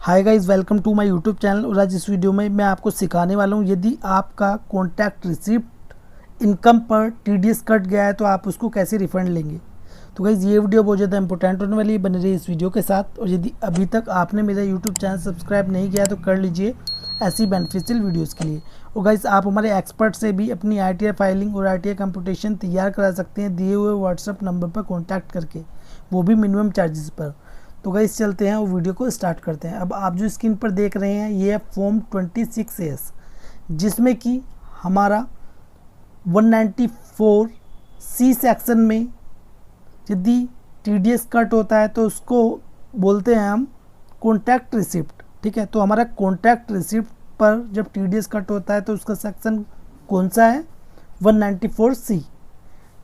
Hi guys, welcome to my YouTube channel. और आज इस वीडियो में मैं आपको सिखाने वाला हूँ, यदि आपका कॉन्टैक्ट रिसिप्ट इनकम पर टीडीएस कट गया है तो आप उसको कैसे रिफंड लेंगे। तो गाइस ये वीडियो बहुत ज़्यादा इंपॉर्टेंट होने वाली है, बने रही इस वीडियो के साथ। और यदि अभी तक आपने मेरा यूट्यूब चैनल सब्सक्राइब नहीं किया है तो कर लीजिए ऐसी बेनिफिशियल वीडियोज़ के लिए। और गाइस आप हमारे एक्सपर्ट से भी अपनी ITR फाइलिंग और ITR कंप्यूटेशन तैयार करा सकते हैं दिए हुए व्हाट्सअप नंबर पर कॉन्टैक्ट करके, वो भी मिनिमम चार्जेस पर। तो गाइस चलते हैं और वीडियो को स्टार्ट करते हैं। अब आप जो स्क्रीन पर देख रहे हैं ये है फॉर्म 26A, जिसमें कि हमारा 194C सेक्शन में यदि TDS कट होता है तो उसको बोलते हैं हम कॉन्टैक्ट रिसिप्ट। ठीक है, तो हमारा कॉन्टैक्ट रिसिप्ट पर जब TDS कट होता है तो उसका सेक्शन कौन सा है? 194C,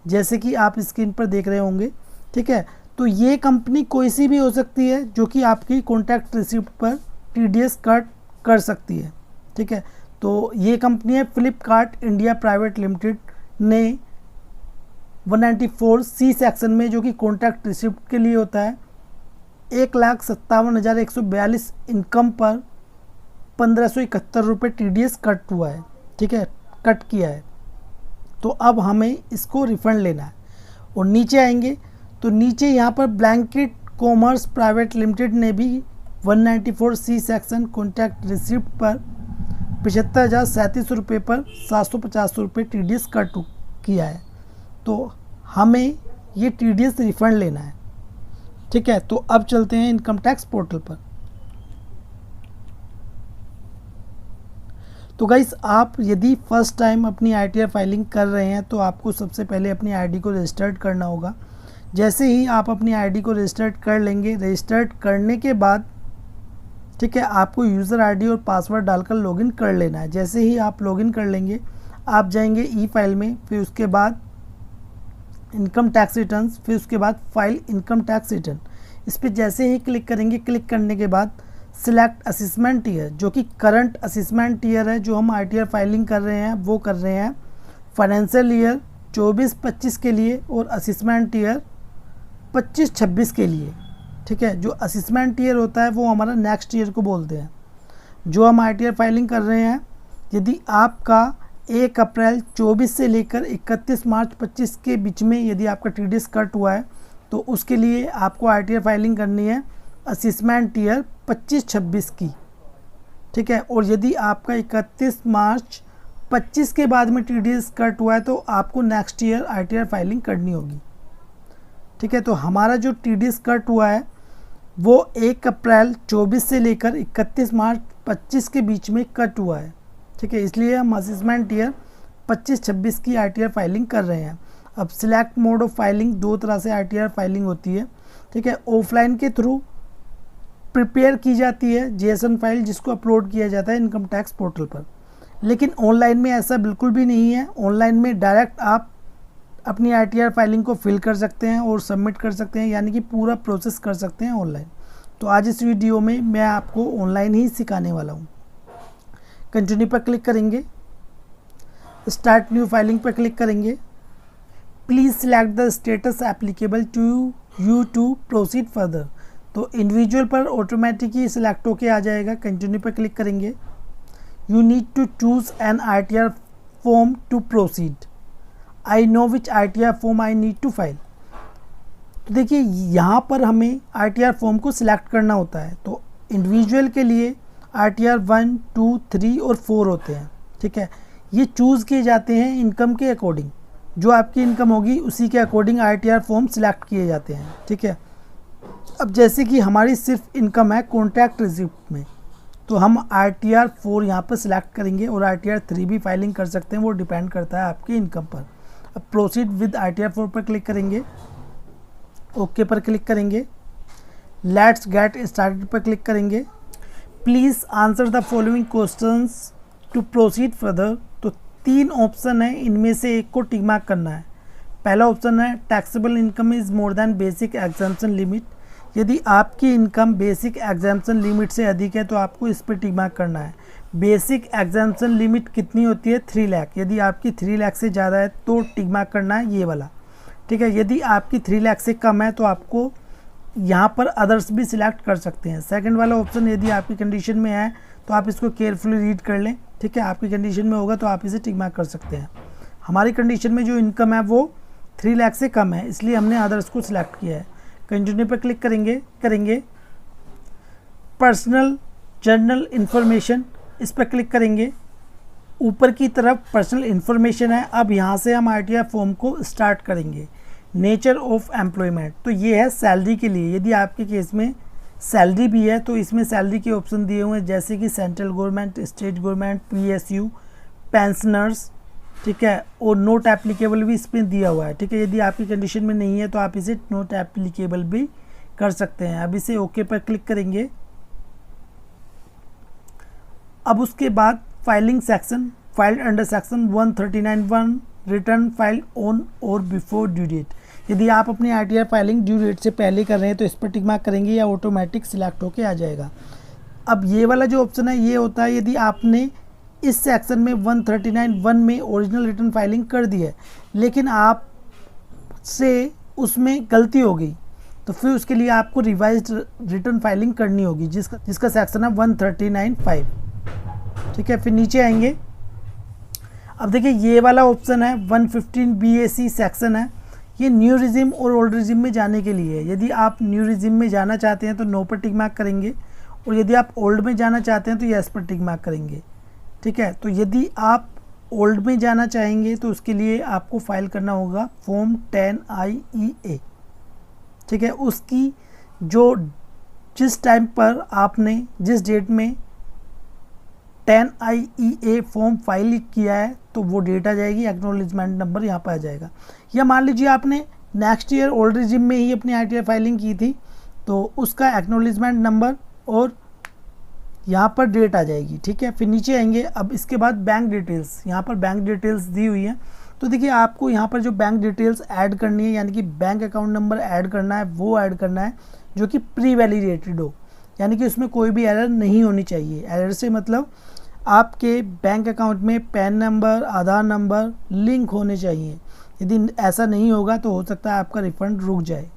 जैसे कि आप स्क्रीन पर देख रहे होंगे। ठीक है, तो ये कंपनी कोई सी भी हो सकती है जो कि आपकी कॉन्टैक्ट रिसिप्ट पर TDS कट कर सकती है। ठीक है, तो ये कंपनी है फ्लिपकार्ट इंडिया प्राइवेट लिमिटेड ने 194C सेक्शन में, जो कि कॉन्टैक्ट रिसिप्ट के लिए होता है, 1,57,142 इनकम पर 1,571 रुपये TDS कट हुआ है। ठीक है, कट किया है। तो अब हमें इसको रिफंड लेना है और नीचे आएंगे तो नीचे यहाँ पर ब्लैंकेट कॉमर्स प्राइवेट लिमिटेड ने भी 194C सेक्शन कॉन्टैक्ट रिसिप्ट पर 75,037 रुपये पर 750 रुपये TDS कट किया है। तो हमें ये TDS रिफंड लेना है। ठीक है, तो अब चलते हैं इनकम टैक्स पोर्टल पर। तो गाइस आप यदि फर्स्ट टाइम अपनी ITR फाइलिंग कर रहे हैं तो आपको सबसे पहले अपनी ID को रजिस्टर्ड करना होगा। जैसे ही आप अपनी ID को रजिस्टर्ड कर लेंगे, रजिस्टर्ड करने के बाद ठीक है आपको यूज़र ID और पासवर्ड डालकर लॉगिन कर लेना है। जैसे ही आप लॉगिन कर लेंगे आप जाएंगे ई फाइल में, फिर उसके बाद इनकम टैक्स रिटर्न्स, फिर उसके बाद फाइल इनकम टैक्स रिटर्न। इस पर जैसे ही क्लिक करेंगे, क्लिक करने के बाद सिलेक्ट असेसमेंट ईयर, जो कि करंट असेसमेंट ईयर है जो हम ITR फाइलिंग कर रहे हैं वो कर रहे हैं फाइनेंशियल ईयर 24-25 के लिए और असेसमेंट ईयर 25-26 के लिए। ठीक है, जो असेसमेंट ईयर होता है वो हमारा नेक्स्ट ईयर को बोलते हैं। जो हम ITR फाइलिंग कर रहे हैं, यदि आपका 1 अप्रैल 24 से लेकर 31 मार्च 25 के बीच में यदि आपका TDS कट हुआ है तो उसके लिए आपको ITR फाइलिंग करनी है असेसमेंट ईयर 25-26 की। ठीक है, और यदि आपका 31 मार्च 25 के बाद में TDS कट हुआ है तो आपको नेक्स्ट ईयर ITR फाइलिंग करनी होगी। ठीक है, तो हमारा जो TDS कट हुआ है वो 1 अप्रैल 24 से लेकर 31 मार्च 25 के बीच में कट हुआ है। ठीक है, इसलिए हम असेसमेंट ईयर 25-26 की ITR फाइलिंग कर रहे हैं। अब सिलेक्ट मोड ऑफ फाइलिंग, दो तरह से ITR फाइलिंग होती है। ठीक है, ऑफलाइन के थ्रू प्रिपेयर की जाती है JSON फाइल, जिसको अपलोड किया जाता है इनकम टैक्स पोर्टल पर। लेकिन ऑनलाइन में ऐसा बिल्कुल भी नहीं है। ऑनलाइन में डायरेक्ट आप अपनी ITR फाइलिंग को फिल कर सकते हैं और सबमिट कर सकते हैं, यानी कि पूरा प्रोसेस कर सकते हैं ऑनलाइन। तो आज इस वीडियो में मैं आपको ऑनलाइन ही सिखाने वाला हूँ। कंटिन्यू पर क्लिक करेंगे, स्टार्ट न्यू फाइलिंग पर क्लिक करेंगे। Please select the status applicable to you to proceed further. तो इंडिविजुअल पर ऑटोमेटिकली सिलेक्ट होके आ जाएगा। कंटिन्यू पर क्लिक करेंगे। You need to choose an ITR form to proceed. I know which ITR form I need to file. तो देखिए यहाँ पर हमें ITR फॉर्म को सिलेक्ट करना होता है। तो इंडिविजुअल के लिए ITR 1, 2, 3 और 4 होते हैं। ठीक है, ये चूज़ किए जाते हैं इनकम के अकॉर्डिंग। जो आपकी इनकम होगी उसी के अकॉर्डिंग ITR फॉर्म सिलेक्ट किए जाते हैं। ठीक है, अब जैसे कि हमारी सिर्फ इनकम है कॉन्टैक्ट रिसिप्ट में, तो हम ITR 4 यहाँ पर सिलेक्ट करेंगे और ITR 3 भी फाइलिंग कर सकते हैं, वो डिपेंड करता है आपकी इनकम पर। अब प्रोसीड विद ITR 4 पर क्लिक करेंगे, ओके पर क्लिक करेंगे, लेट्स गेट स्टार्टेड पर क्लिक करेंगे। Please answer the following questions to proceed further. तो 3 ऑप्शन है, इनमें से एक को टिक मार्क करना है। पहला ऑप्शन है taxable income is more than basic exemption limit. यदि आपकी इनकम बेसिक एग्जाम्पशन लिमिट से अधिक है तो आपको इस पर टिक मार्क करना है। बेसिक एग्जाम्पशन लिमिट कितनी होती है? 3 लाख। यदि आपकी 3 लाख से ज़्यादा है तो टिक मार्क करना है ये वाला। ठीक है, यदि आपकी 3 लाख से कम है तो आपको यहाँ पर अदर्स भी सिलेक्ट कर सकते हैं। सेकंड वाला ऑप्शन यदि आपकी कंडीशन में है तो आप इसको केयरफुली रीड कर लें, ठीक है। आपकी कंडीशन में होगा तो आप इसे टिक मार्क कर सकते हैं। हमारी कंडीशन में जो इनकम है वो 3 लाख से कम है, इसलिए हमने अदर्स को सिलेक्ट किया है। कंटिन्यू पर क्लिक करेंगे। पर्सनल जर्नल इन्फॉर्मेशन, इस पर क्लिक करेंगे। ऊपर की तरफ पर्सनल इन्फॉर्मेशन है। अब यहाँ से हम आरटीआर फॉर्म को स्टार्ट करेंगे। नेचर ऑफ एम्प्लॉयमेंट, तो ये है सैलरी के लिए। यदि आपके केस में सैलरी भी है तो इसमें सैलरी के ऑप्शन दिए हुए हैं, जैसे कि central government, state government, PSU, pensioners, ठीक है। और नोट एप्लीकेबल भी इसमें दिया हुआ है, ठीक है। यदि आपकी कंडीशन में नहीं है तो आप इसे नोट एप्लीकेबल भी कर सकते हैं। अब इसे ओके पर क्लिक करेंगे। अब उसके बाद filing section, filed under section 139(1) return file on और बिफोर ड्यू डेट। यदि आप अपनी आरटीआर फाइलिंग ड्यू डेट से पहले कर रहे हैं तो इस पर टिक मार्क करेंगे या ऑटोमेटिक सिलेक्ट होके आ जाएगा। अब ये वाला जो ऑप्शन है ये होता है यदि आपने इस सेक्शन में 139(1) में ओरिजिनल रिटर्न फाइलिंग कर दी है, लेकिन आप से उसमें गलती हो गई, तो फिर उसके लिए आपको रिवाइज्ड रिटर्न फाइलिंग करनी होगी, जिसका सेक्शन है 139(5), ठीक है। फिर नीचे आएंगे। अब देखिए ये वाला ऑप्शन है 115 BAC सेक्शन है। ये न्यू रिजिम और ओल्ड रिजिम में जाने के लिए है। यदि आप न्यू रिजिम में जाना चाहते हैं तो नो पर टिक मार्क करेंगे, और यदि आप ओल्ड में जाना चाहते हैं तो यस पर टिक मार्क करेंगे, ठीक है। तो यदि आप ओल्ड में जाना चाहेंगे तो उसके लिए आपको फाइल करना होगा फॉर्म 10IEA, ठीक है। उसकी जो जिस टाइम पर आपने जिस डेट में 10IEA फॉर्म फाइल किया है तो वो डेट आ जाएगी, एक्नॉलेजमेंट नंबर यहाँ पर आ जाएगा। या मान लीजिए आपने नेक्स्ट ईयर ओल्ड रिजिम में ही अपनी आरटीआर फाइलिंग की थी तो उसका एक्नॉलेजमेंट नंबर और यहाँ पर डेट आ जाएगी, ठीक है। फिर नीचे आएंगे। अब इसके बाद बैंक डिटेल्स, यहाँ पर बैंक डिटेल्स दी हुई हैं। तो देखिए आपको यहाँ पर जो बैंक डिटेल्स ऐड करनी है, यानी कि बैंक अकाउंट नंबर ऐड करना है, वो ऐड करना है जो कि प्री वैलिडेटेड हो, यानी कि उसमें कोई भी एरर नहीं होनी चाहिए। एरर से मतलब आपके बैंक अकाउंट में पैन नंबर, आधार नंबर लिंक होने चाहिए। यदि ऐसा नहीं होगा तो हो सकता है आपका रिफंड रुक जाए।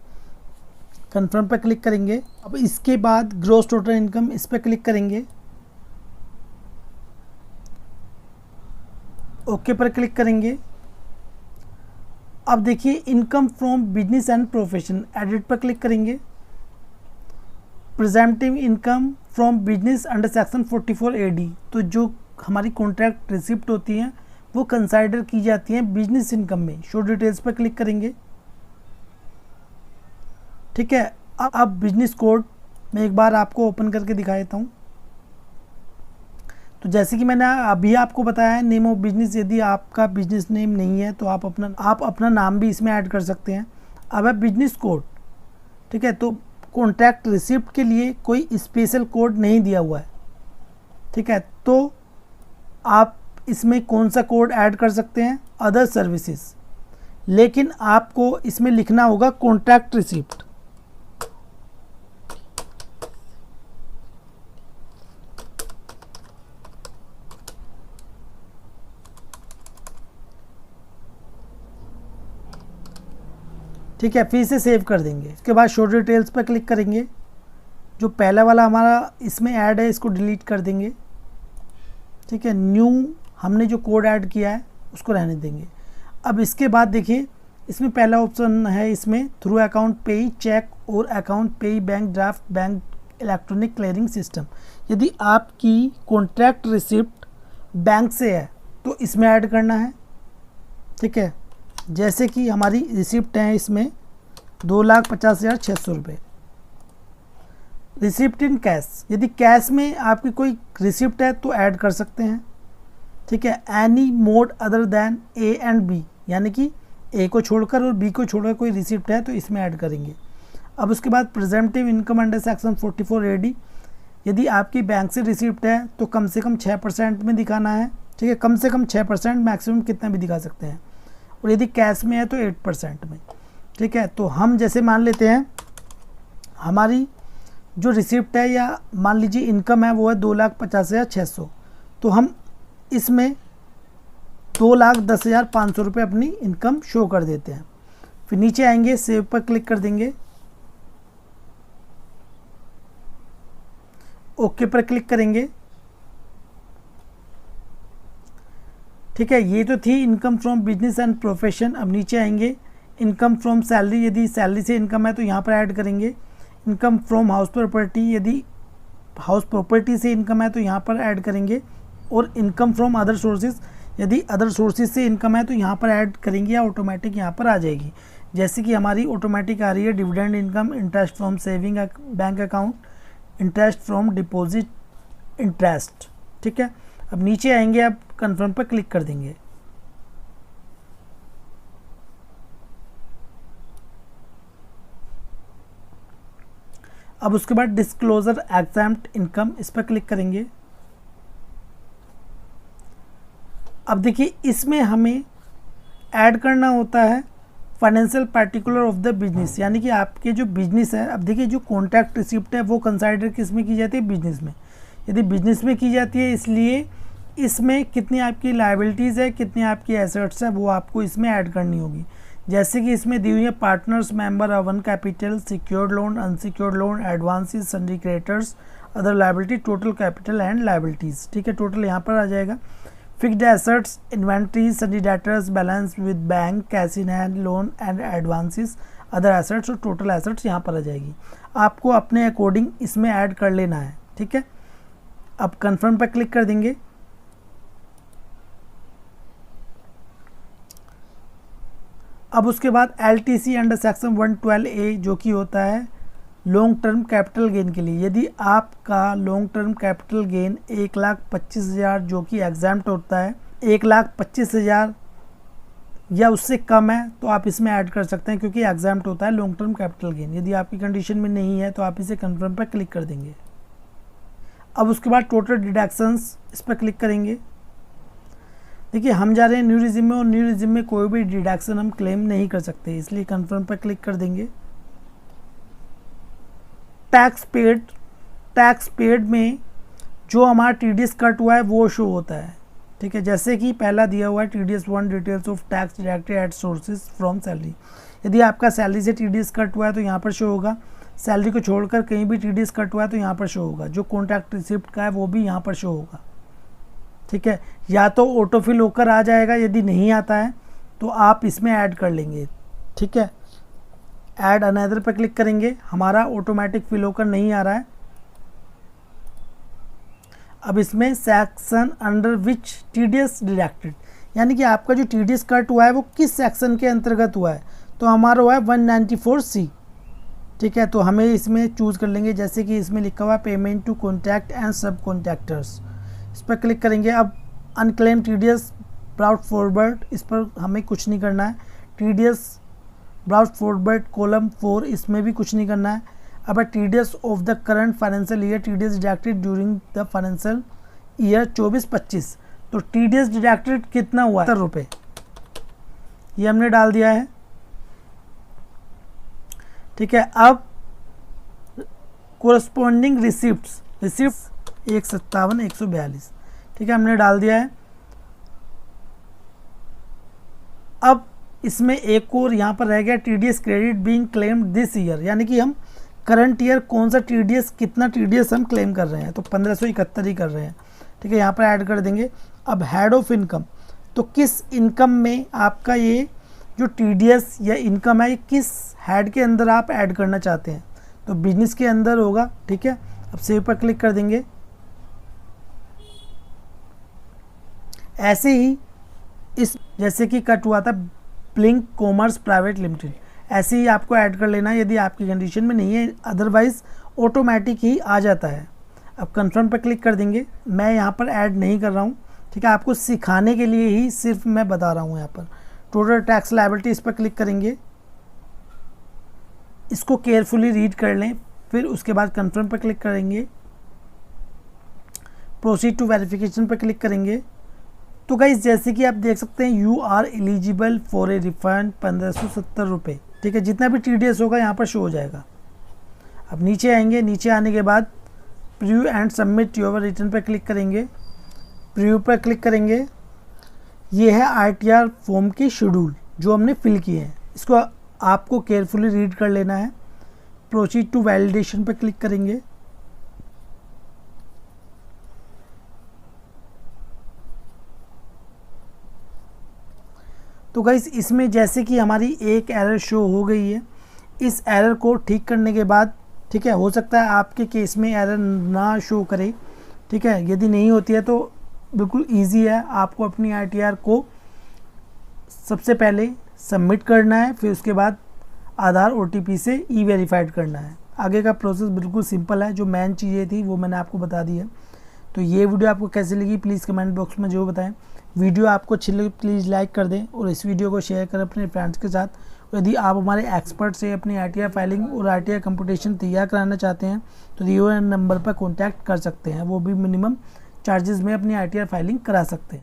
कन्फर्म पर क्लिक करेंगे। अब इसके बाद ग्रॉस टोटल इनकम, इस पर क्लिक करेंगे। ओके पर क्लिक करेंगे। अब देखिए income from business and profession, edit पर क्लिक करेंगे। प्रेजेंटिव income from business under section 44 AD, तो जो हमारी कॉन्ट्रैक्ट रिसिप्ट होती हैं वो कंसाइडर की जाती हैं बिजनेस इनकम में। शो डिटेल्स पर क्लिक करेंगे, ठीक है। अब बिजनेस कोड मैं एक बार आपको ओपन करके दिखा देता हूँ। तो जैसे कि मैंने अभी आपको बताया है, नेम ऑफ बिजनेस, यदि आपका बिजनेस नेम नहीं है तो आप अपना नाम भी इसमें ऐड कर सकते हैं। अब है बिजनेस कोड, ठीक है। तो कॉन्ट्रैक्ट रिसिप्ट के लिए कोई स्पेशल कोड नहीं दिया हुआ है, ठीक है। तो आप इसमें कौन सा कोड ऐड कर सकते हैं, अदर सर्विसेज, लेकिन आपको इसमें लिखना होगा कॉन्ट्रैक्ट रिसिप्ट। ठीक है, फिर इसे सेव कर देंगे। इसके बाद शो डिटेल्स पर क्लिक करेंगे। जो पहला वाला हमारा इसमें ऐड है इसको डिलीट कर देंगे, ठीक है। न्यू हमने जो कोड ऐड किया है उसको रहने देंगे। अब इसके बाद देखिए इसमें पहला ऑप्शन है, इसमें थ्रू अकाउंट पेई चेक और अकाउंट पेई bank draft bank electronic clearing system. यदि आपकी कॉन्ट्रैक्ट रिसिप्ट बैंक से है तो इसमें ऐड करना है, ठीक है। जैसे कि हमारी रिसिप्ट है इसमें 2,50,600 रुपये। रिसिप्ट इन कैश, यदि कैश में आपकी कोई रिसिप्ट है तो ऐड कर सकते हैं, ठीक है। Any mode other than A and B, यानी कि A को छोड़कर और B को छोड़कर कोई रिसिप्ट है तो इसमें ऐड करेंगे। अब उसके बाद प्रेजेंटिव इनकम अंडर सेक्शन 44 AD, यदि आपकी बैंक से रिसिप्ट है तो कम से कम 6% में दिखाना है, ठीक है। कम से कम 6%, मैक्सिमम कितना भी दिखा सकते हैं। और यदि कैश में है तो 8% में, ठीक है। तो हम जैसे मान लेते हैं हमारी जो रिसिप्ट है या मान लीजिए इनकम है वो है 2,50,600, तो हम इसमें 2,10,500 रुपये अपनी इनकम शो कर देते हैं। फिर नीचे आएंगे, सेव पर क्लिक कर देंगे। ओके पर क्लिक करेंगे। ठीक है, ये तो थी income from business and profession. अब नीचे आएंगे, इनकम फ्रॉम सैलरी, यदि सैलरी से इनकम है तो यहाँ पर ऐड करेंगे। इनकम फ्रॉम हाउस प्रॉपर्टी, यदि हाउस प्रॉपर्टी से इनकम है तो यहाँ पर ऐड करेंगे। और इनकम फ्रॉम अदर सोर्सेज, यदि अदर सोर्सेज से इनकम है तो यहाँ पर ऐड करेंगे या ऑटोमेटिक यहाँ पर आ जाएगी। जैसे कि हमारी ऑटोमेटिक आ रही है dividend income, interest from saving bank account, interest from deposit interest. ठीक है, अब नीचे आएंगे, अब कन्फर्म पर क्लिक कर देंगे। अब उसके बाद डिस्क्लोजर एग्जैम्प्ट इनकम, इस पर क्लिक करेंगे। अब देखिए इसमें हमें ऐड करना होता है financial particular of the business, यानी कि आपके जो बिजनेस है। अब देखिए जो कॉन्ट्रैक्ट रिसिप्ट है वो कंसाइडर किस में की जाती है, बिजनेस में। यदि बिजनेस में की जाती है, इसलिए इसमें कितनी आपकी लायबिलिटीज़ है, कितनी आपकी एसेट्स है, वो आपको इसमें ऐड करनी होगी। जैसे कि इसमें दी हुई है partners, member, one capital, secured loan, unsecured loan, advances, sundry creditors, other liability, total capital and liabilities. ठीक है, टोटल यहाँ पर आ जाएगा। Fixed assets, inventory, sundry debtors, balance with bank, cash in hand, loan and advances, other assets और total assets यहाँ पर आ जाएगी। आपको अपने अकॉर्डिंग इसमें ऐड कर लेना है। ठीक है, अब कन्फर्म पर क्लिक कर देंगे। अब उसके बाद LTC अंडर सेक्शन 112A जो कि होता है लॉन्ग टर्म कैपिटल गेन के लिए। यदि आपका लॉन्ग टर्म कैपिटल गेन 1,25,000 जो कि एग्जैम्प्ट होता है, 1,25,000 या उससे कम है तो आप इसमें ऐड कर सकते हैं, क्योंकि एग्जैम्प्ट होता है लॉन्ग टर्म कैपिटल गेन। यदि आपकी कंडीशन में नहीं है तो आप इसे कन्फर्म पर क्लिक कर देंगे। अब उसके बाद टोटल डिडक्शंस, इस पर क्लिक करेंगे। देखिए हम जा रहे हैं न्यू रिज्यूम में, और न्यू रिज्यूम में कोई भी डिडक्शन हम क्लेम नहीं कर सकते, इसलिए कन्फर्म पर क्लिक कर देंगे। टैक्स पेड में जो हमारा TDS कट हुआ है वो शो होता है। ठीक है, जैसे कि पहला दिया हुआ है TDS 1 details of tax deducted at sources from salary. यदि आपका सैलरी से TDS कट हुआ है तो यहाँ पर शो होगा। सैलरी को छोड़कर कहीं भी TDS कट हुआ है तो यहाँ पर शो होगा। जो कॉन्ट्रैक्ट रिसिप्ट का है वो भी यहाँ पर शो होगा। ठीक है, या तो ऑटोफिल होकर आ जाएगा, यदि नहीं आता है तो आप इसमें ऐड कर लेंगे। ठीक है, ऐड अनदर पर क्लिक करेंगे। हमारा ऑटोमेटिक फिल होकर नहीं आ रहा है। अब इसमें section under which TDS deducted, यानी कि आपका जो TDS कट हुआ है वो किस सेक्शन के अंतर्गत हुआ है, तो हमारा हुआ है 194C। ठीक है, तो हमें इसमें चूज़ कर लेंगे। जैसे कि इसमें लिखा हुआ है पेमेंट टू कॉन्ट्रैक्ट एंड सब कॉन्ट्रैक्टर्स, इस पर क्लिक करेंगे। अब अनक्लेम TDS ब्राउट फॉरवर्ड, इस पर हमें कुछ नहीं करना है। TDS ब्राउट फॉरवर्ड कॉलम 4, इसमें भी कुछ नहीं करना है। अब TDS of the current financial year, TDS deducted during the financial year 24-25, तो TDS डिडक्टेड कितना हुआ है, 70 रुपये, ये हमने डाल दिया है। ठीक है, अब कोरस्पॉन्डिंग रिसिप्ट 157 142, ठीक है, हमने डाल दिया है। अब इसमें एक और यहाँ पर रह गया TDS credit being claimed this year, यानी कि हम करंट ईयर कौन सा TDS, कितना TDS हम क्लेम कर रहे हैं, तो 1571 ही कर रहे हैं। ठीक है, यहाँ पर ऐड कर देंगे। अब हेड ऑफ इनकम, तो किस इनकम में आपका ये जो TDS या इनकम है, ये किस हेड के अंदर आप ऐड करना चाहते हैं, तो बिजनेस के अंदर होगा। ठीक है, अब सेव पर क्लिक कर देंगे। ऐसे ही इस जैसे कि कट हुआ था ब्लिंक कॉमर्स प्राइवेट लिमिटेड, ऐसे ही आपको ऐड कर लेना है यदि आपकी कंडीशन में नहीं है, अदरवाइज ऑटोमेटिक ही आ जाता है। अब कंफर्म पर क्लिक कर देंगे। मैं यहाँ पर ऐड नहीं कर रहा हूँ, ठीक है, आपको सिखाने के लिए ही सिर्फ मैं बता रहा हूँ। यहाँ पर टोटल टैक्स लायबिलिटी, इस पर क्लिक करेंगे, इसको केयरफुली रीड कर लें, फिर उसके बाद कंफर्म पर क्लिक करेंगे, प्रोसीड टू वेरिफिकेशन पर क्लिक करेंगे। तो गाइस जैसे कि आप देख सकते हैं you are eligible for a refund 1570 रुपये। ठीक है, जितना भी TDS होगा यहाँ पर शो हो जाएगा। अब नीचे आएंगे, नीचे आने के बाद preview and submit your return पर क्लिक करेंगे। प्रीव्यू पर क्लिक करेंगे, ये है RTR फॉर्म की शेड्यूल जो हमने फिल किए हैं, इसको आपको केयरफुली रीड कर लेना है। प्रोसीड टू वैलिडेशन पर क्लिक करेंगे। तो गाइस इसमें जैसे कि हमारी एक एरर शो हो गई है, इस एरर को ठीक करने के बाद, ठीक है, हो सकता है आपके केस में एरर ना शो करे, ठीक है। यदि नहीं होती है तो बिल्कुल इजी है, आपको अपनी ITR को सबसे पहले सबमिट करना है, फिर उसके बाद आधार OTP से E-वेरीफाइड करना है। आगे का प्रोसेस बिल्कुल सिंपल है, जो मेन चीज़ें थी वो मैंने आपको बता दी है। तो ये वीडियो आपको कैसी लगी प्लीज़ कमेंट बॉक्स में जो बताएं। वीडियो आपको अच्छी लगी प्लीज़ लाइक कर दें और इस वीडियो को शेयर करें अपने फ्रेंड्स के साथ। यदि आप हमारे एक्सपर्ट से अपनी ITR फाइलिंग और ITR कंप्यूटेशन तैयार कराना चाहते हैं तो दिए हुए नंबर पर कॉन्टैक्ट कर सकते हैं, वो भी मिनिमम चार्जेस में अपनी ITR फाइलिंग करा सकते हैं।